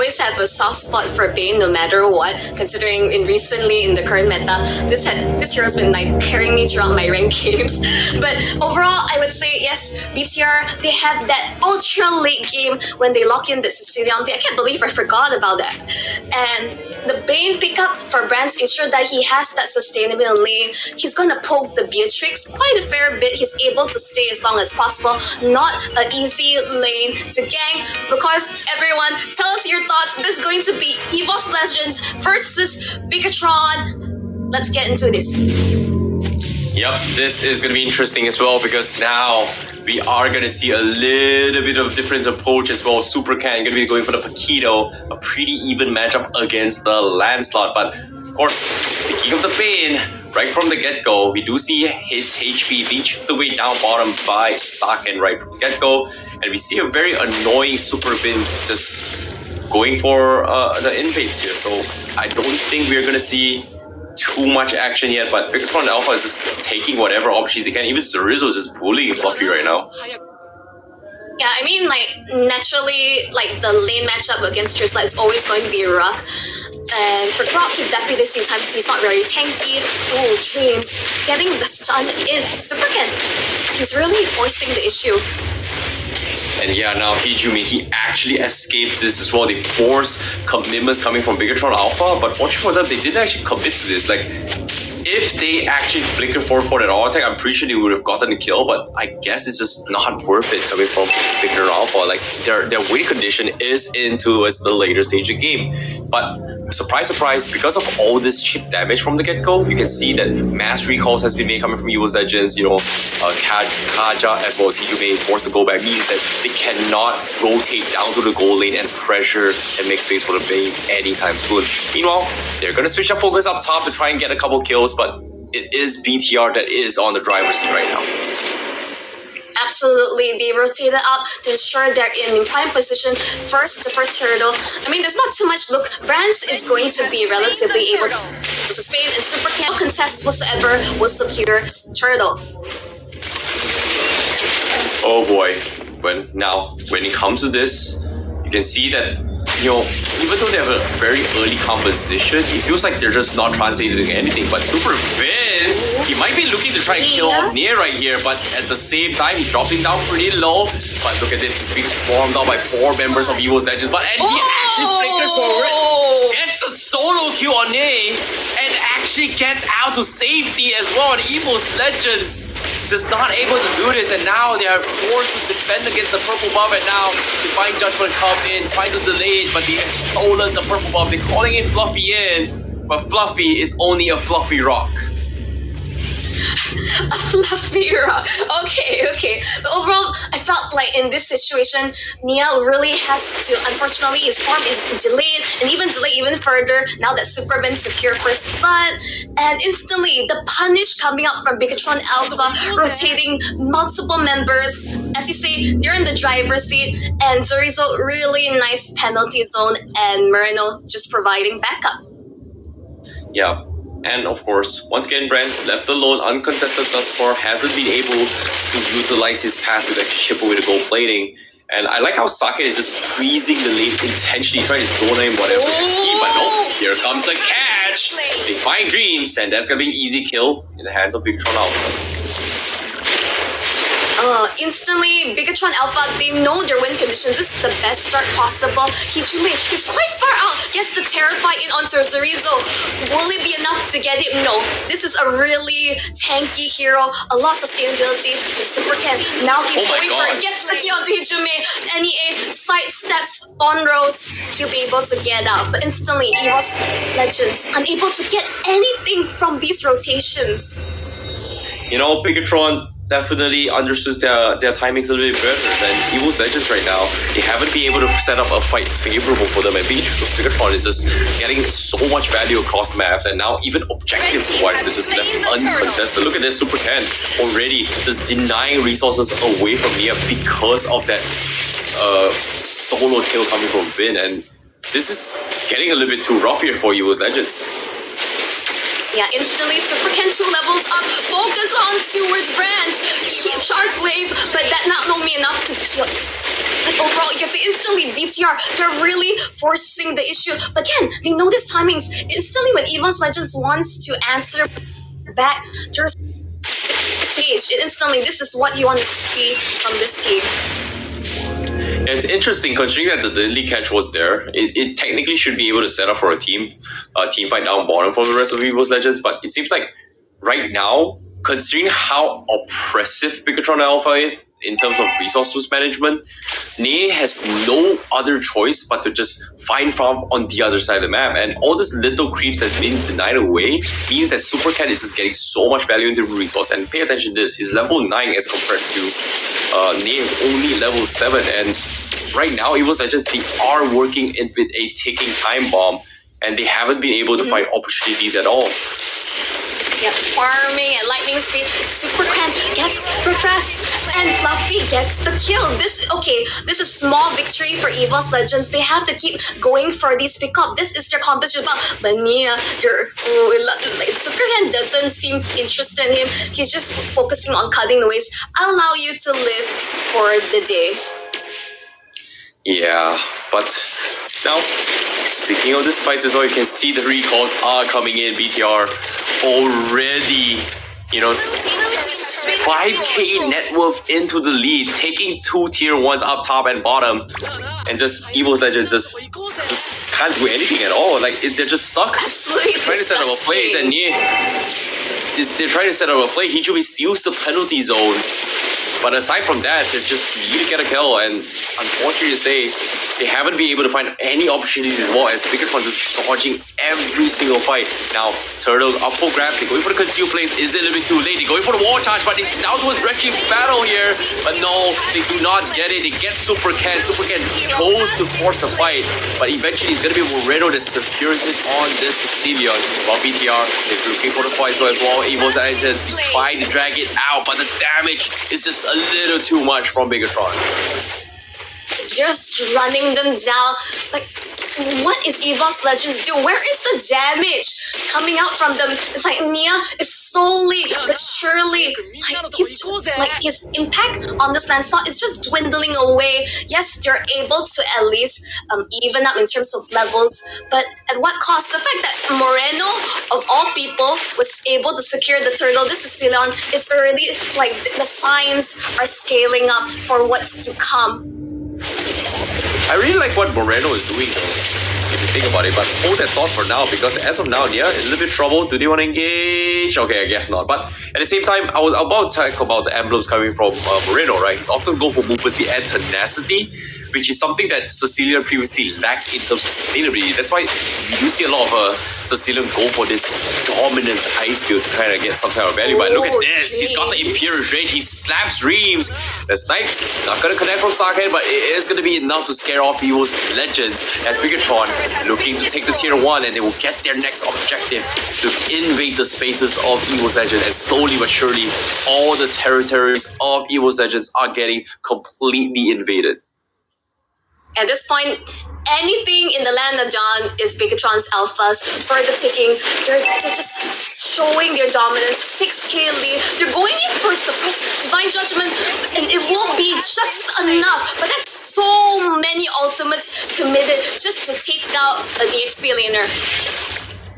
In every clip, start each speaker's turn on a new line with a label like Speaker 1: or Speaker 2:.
Speaker 1: always have a soft spot for Bane no matter what, considering recently in the current meta, this hero's been like carrying me throughout my ranked games. But overall, I would say yes, BTR, they have that ultra late game when they lock in the Sicilian. I can't believe I forgot about that. And the Bane pickup for Brands ensure that he has that sustainable lane. He's gonna poke the Beatrix quite a fair bit. He's able to stay as long as possible. Not an easy lane to gank, because everyone, tell us your thoughts. This is going to be EVOS Legends versus Bigatron. Let's get into this.
Speaker 2: Yep, this is going to be interesting as well, because now we are going to see a little bit of different approach as well. Super Cat going to be going for the Paquito, a pretty even matchup against the Lancelot. But of course, speaking of the Bane, right from the get-go, we do see his HP being chipped away down bottom by Saken right from the get-go. And we see a very annoying Super Bin just going for the invades here. So I don't think we're going to see too much action yet, but Bigatron Alpha is just taking whatever opportunity they can. Even Zorizo is just bullying Fluffy right now.
Speaker 1: Yeah, I mean, like, naturally, like, the lane matchup against Trisla is always going to be rough. And for Drop, he definitely this time he's not very tanky. Oh, Dreams getting the stun in. Super Ken, he's really forcing the issue.
Speaker 2: And yeah, now Hijumi, he actually escaped this as well. They forced commitments coming from Bigatron Alpha, but fortunately for them, they didn't actually commit to this. Like, if they actually flickered forward for that auto attack, I'm pretty sure they would have gotten the kill, but I guess it's just not worth it coming from Bigatron Alpha. Like, their win condition is into the later stage of the game. But surprise, surprise, because of all this chip damage from the get-go, you can see that mass recalls has been made coming from EVOS Legends. You know, Kaja as well as Hijumi forced to go back means that they cannot rotate down to the goal lane and pressure and make space for the Bane anytime soon. Meanwhile, they're going to switch their focus up top to try and get a couple kills, but it is BTR that is on the driver's seat right now.
Speaker 1: Absolutely, they rotated up to ensure they're in prime position. First, the first turtle. I mean, there's not too much. Look, Brands is going to be relatively able to sustain, and Super Cat, no contest whatsoever will secure turtle.
Speaker 2: Oh boy, when it comes to this, you can see that, you know, even though they have a very early composition, it feels like they're just not translating anything. But Super Vin, he might be looking to try and kill up near right here, but at the same time, he's dropping down pretty low. But look at this, he's being swarmed out by 4 members of EVOS Legends. But and he actually flickers forward, gets a solo kill on A, and actually gets out to safety as well on EVOS Legends. Just not able to do this, and now they are forced to defend against the purple buff, and now Divine Judgment come in, trying to delay it, but they have stolen the purple buff. They're calling in Fluffy in, but Fluffy is only a fluffy rock.
Speaker 1: A fluffy rock. Okay. But overall, I felt like in this situation, Nia really has to, unfortunately, his form is delayed, and even delayed even further now that Super Bin secure first blood. And instantly, the punish coming out from Bigatron Alpha, rotating multiple members. As you say, they're in the driver's seat, and Zorizo, really nice penalty zone, and Murano just providing backup.
Speaker 2: Yeah. And of course, once again, Brands left alone, uncontested thus far, hasn't been able to utilize his passive to chip away the gold plating. And I like how Sake is just freezing the lane intentionally, trying to zone him whatever he can. But no, here comes the catch. They find Dreams, and that's gonna be an easy kill in the hands of Bigatron Alpha.
Speaker 1: Instantly, Bigatron Alpha, they know their win conditions. This is the best start possible. Hijumi is quite far out. Gets the Terrify in onto Zorizo. Will it be enough to get him? No. This is a really tanky hero. A lot of sustainability. The Super Ken. Now he's going for it. Gets the key onto Hijumi. NEA sidesteps Thorn Rose. He'll be able to get out. But instantly, EVOS Legends unable to get anything from these rotations.
Speaker 2: You know, Bigatron definitely understood their timings a little bit better than EVOS Legends right now. They haven't been able to set up a fight favorable for them, and Bigatron is just getting so much value across the maps, and now even objectives-wise, they're just left uncontested. Look at this Super Ken already just denying resources away from Nia because of that solo kill coming from Vin, and this is getting a little bit too rough here for EVOS Legends.
Speaker 1: Yeah, instantly Super Ken 2 levels up. Focus on towards Brands. Keep Shark Wave, but that not know me enough to kill. But overall, you can see instantly BTR, they're really forcing the issue. But again, they know these timings. Instantly when EVOS Legends wants to answer back, there's stage. Instantly, this is what you want to see from this team.
Speaker 2: It's interesting considering that the Lily catch was there. It technically should be able to set up for a team fight down bottom from the rest of EVOS Legends, but it seems like right now, considering how oppressive Bigatron Alpha is in terms of resources management, Ne has no other choice but to just find farm on the other side of the map. And all this little creeps that's been denied away means that Super Cat is just getting so much value into the resource. And pay attention to this, he's level 9 as compared to Ne is only level 7. And right now, EVOS Legends, they are working with a ticking time bomb, and they haven't been able to find opportunities at all.
Speaker 1: Yeah, farming at lightning speed. Super Cat gets refresh, and Fluffy gets the kill. This is small victory for EVOS Legends. They have to keep going for these pickup. This is their competition. But Nia, Super Cat doesn't seem interested in him. He's just focusing on cutting the waste. I'll allow you to live for the day.
Speaker 2: Yeah, but now, speaking of this fight as well, you can see the recalls are coming in. BTR already, 5k net worth into the lead, taking 2 tier 1s up top and bottom, and just EVOS Legends just can't do anything at all. Like, they're just stuck.
Speaker 1: Absolutely
Speaker 2: They're trying to set up a play, and they're trying to set up a play. Hijumi steals the penalty zone. But aside from that, they just need to get a kill, and unfortunately to say, they haven't been able to find any opportunities as well, as Bigatron just dodging every single fight. Now, Turtle up for grabs, they're going for the conceal plays. Is it a little bit too late? They're going for the wall charge, but it's down to a wretched battle here. But no, they do not get it. They get Super Ken. Super Ken chose to force a fight, but eventually it's going to be Moreno that secures it on this Cecilion. While BTR is looking for the fight as well. EVOS Legends trying to drag it out, but the damage is just a little too much from Bigatron.
Speaker 1: Just running them down. Like, what is EVOS Legends do? Where is the damage coming out from them? It's like Nia is slowly but surely, his impact on this landslot is just dwindling away. Yes, they're able to at least even up in terms of levels, but at what cost? The fact that Moreno, of all people, was able to secure the turtle, this is Ceylon, it's already like the signs are scaling up for what's to come.
Speaker 2: I really like what Moreno is doing though, if you think about it, but hold that thought for now, because as of now, yeah, it's a little bit trouble. Do they want to engage? Okay, I guess not. But at the same time, I was about to talk about the emblems coming from Moreno, right? He's often go for movement speed and tenacity, which is something that Cecilia previously lacked in terms of sustainability. That's why you do see a lot of Cecilia go for this dominant ice build to kind of get some kind of value. But look at this, he's got the Imperial Rage, he slaps Dreams. The snipes not going to connect from Sarkhan, but it is going to be enough to scare off EVOS Legends, as Bigatron looking to take the tier 1, and they will get their next objective to invade the spaces of EVOS Legends, and slowly but surely all the territories of EVOS Legends are getting completely invaded.
Speaker 1: At this point, anything in the land of John is Bigatron's alphas for the taking. They're just showing their dominance. 6k lead. They're going in for suppress divine judgment, and it won't be just enough. But that's so many ultimates committed just to take out the XP laner.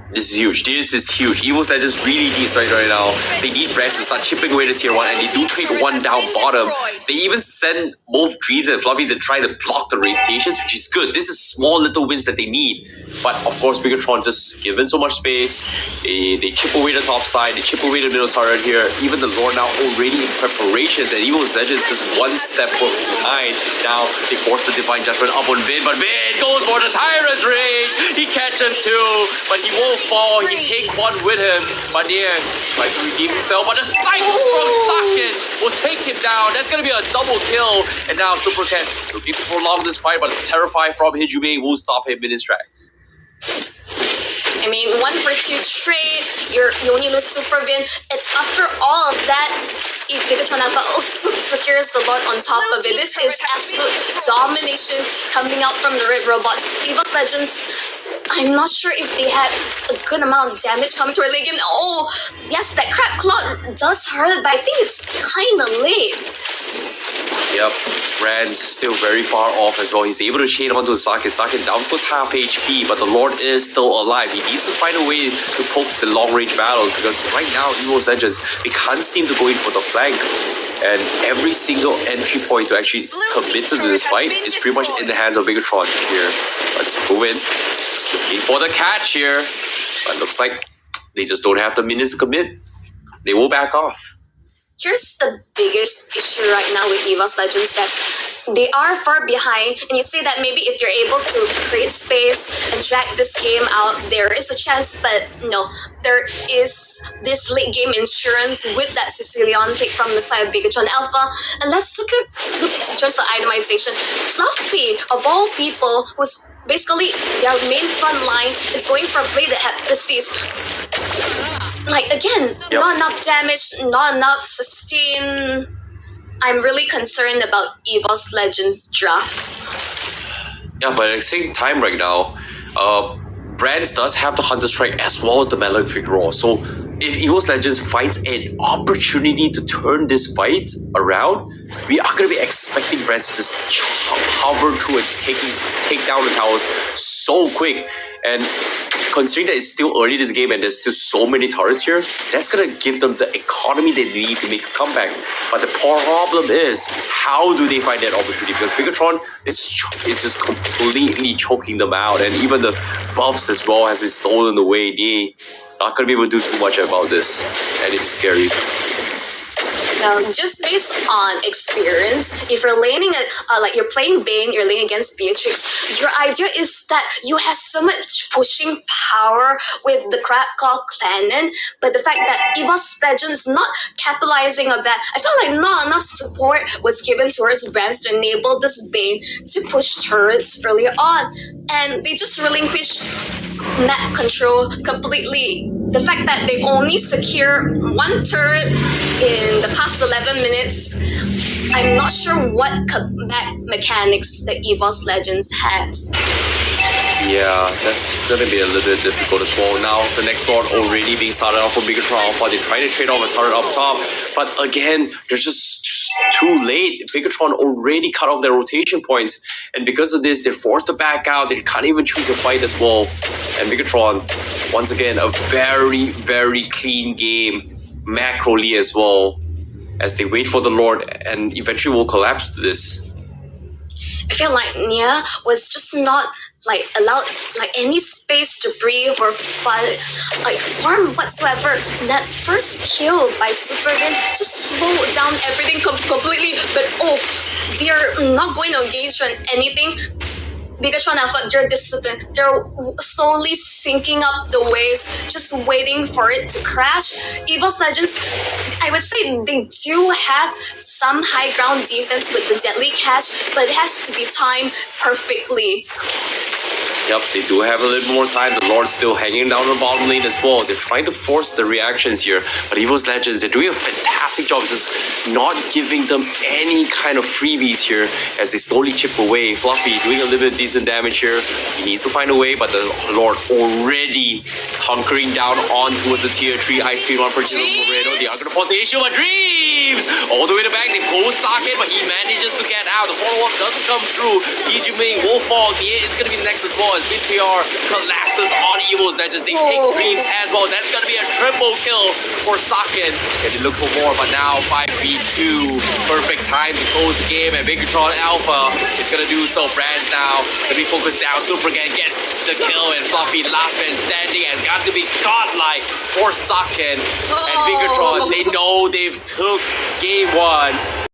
Speaker 2: This is huge. This is huge. EVOS Legends really needs right now. They need Brass to start chipping away the tier 1, and they do take 1 down bottom. They even send both Dreams and Fluffy to try to block the rotations, which is good. This is small little wins that they need. But of course, Bigatron just given so much space. They chip away the top side. They chip away the middle turret here. Even the Lord now already in preparations, and EVOS Legends just 1 step behind. Now they force the Divine Judgment up on Vin, but Vin goes for the Tyrant's Rage. He catches him too, but he won't fall. He takes 1 with him, but yeah, tries to redeem himself, but the snipe from Sarkhan will take him down. That's gonna be a double kill, and now Super Cat looking to prolong this fight, but Terrify from Hijumi will stop him in his tracks.
Speaker 1: I mean, 1-for-2 trade, you only lose Super Bin, and after all of that, Bigatron Alpha also secures the Lord on top of it. This is absolute domination coming out from the Red Robots. EVOS Legends, I'm not sure if they had a good amount of damage coming to our late game. Oh, yes, that Crab Claw does hurt, but I think it's kind of late.
Speaker 2: Yep, Brand's still very far off as well. He's able to chain onto Sakin. Sakin down to half HP, but the Lord is still alive. He needs to find a way to poke the long-range battles because right now, EVOS Legends, they can't seem to go in for the flank. And every single entry point to actually commit to this fight is pretty much in the hands of Bigatron here. Let's move in. Looking for the catch here. But looks like they just don't have the minutes to commit. They will back off.
Speaker 1: Here's the biggest issue right now with EVOS Legends, that they are far behind, and you say that maybe if you're able to create space and drag this game out, there is a chance, but no, there is this late game insurance with that Sicilian pick from the side of Bigatron Alpha. And let's look in terms of itemization. Fluffy, of all people, who's basically their main front line, is going for a play that had Pisces. Like, again, not enough damage, not enough sustain. I'm really concerned about EVOS Legends draft.
Speaker 2: Yeah, but at the same time right now, Brands does have the Hunter Strike as well as the Malefic Roar. So if EVOS Legends finds an opportunity to turn this fight around, we are going to be expecting Brands to just hover through and take down the towers so quick. And considering that it's still early this game and there's still so many turrets here, that's going to give them the economy they need to make a comeback. But the problem is, how do they find that opportunity? Because Bigatron is just completely choking them out. And even the buffs as well has been stolen away. They not going to be able to do too much about this. And it's scary.
Speaker 1: Now, just based on experience, if you're laning like you're playing Bane, you're laning against Beatrix, your idea is that you have so much pushing power with the Crab Claw Cannon, but the fact that EVOS Legends not capitalizing on that, I felt like not enough support was given towards Brands to enable this Bane to push turrets earlier on, and they just relinquished map control completely. The fact that they only secure one turret in the past 11 minutes, I'm not sure what comeback mechanics the EVOS Legends has.
Speaker 2: Yeah, that's going to be a little bit difficult as well. Now, the next Lord already being started off for Bigatron Alpha. They're trying to trade off a turret up top. But again, they're just too late. Bigatron already cut off their rotation points. And because of this, they're forced to back out. They can't even choose a fight as well. And Bigatron, once again, a very, very clean game. Macroly as well. As they wait for the Lord and eventually will collapse to this.
Speaker 1: I feel like Nia was just not like allowed like any space to breathe or farm whatsoever. That first kill by Superman just slowed down everything completely. But they're not going to engage on anything. Bigatron Alpha, they're disciplined. They're slowly syncing up the waves, just waiting for it to crash. EVOS Legends, I would say they do have some high ground defense with the deadly catch, but it has to be timed perfectly.
Speaker 2: Yep, they do have a little more time. The Lord's still hanging down the bottom lane as well. They're trying to force the reactions here. But EVOS Legends, they're doing a fantastic job just not giving them any kind of freebies here as they slowly chip away. Fluffy doing a little bit of decent damage here. He needs to find a way, but the Lord already hunkering down on towards the tier 3 ice cream on for Moreno. They are going to force the issue of Dreams! All the way to back, they pull Sakin, but he manages to get out. The follow-up doesn't come through. Yijiming will fall. It's going to be next as well as BTR collapses on EVOS Legends. They take Dreams as well. That's going to be a triple kill for Sakin. And they look for more, but now 5v2. Perfect time to close the game, and Bigatron Alpha is going to do so. Brands now going to be focused down. Supergan gets the kill, and Fluffy last man standing and got to be godlike for Sakin. And Bigatron, they know they've took game 1.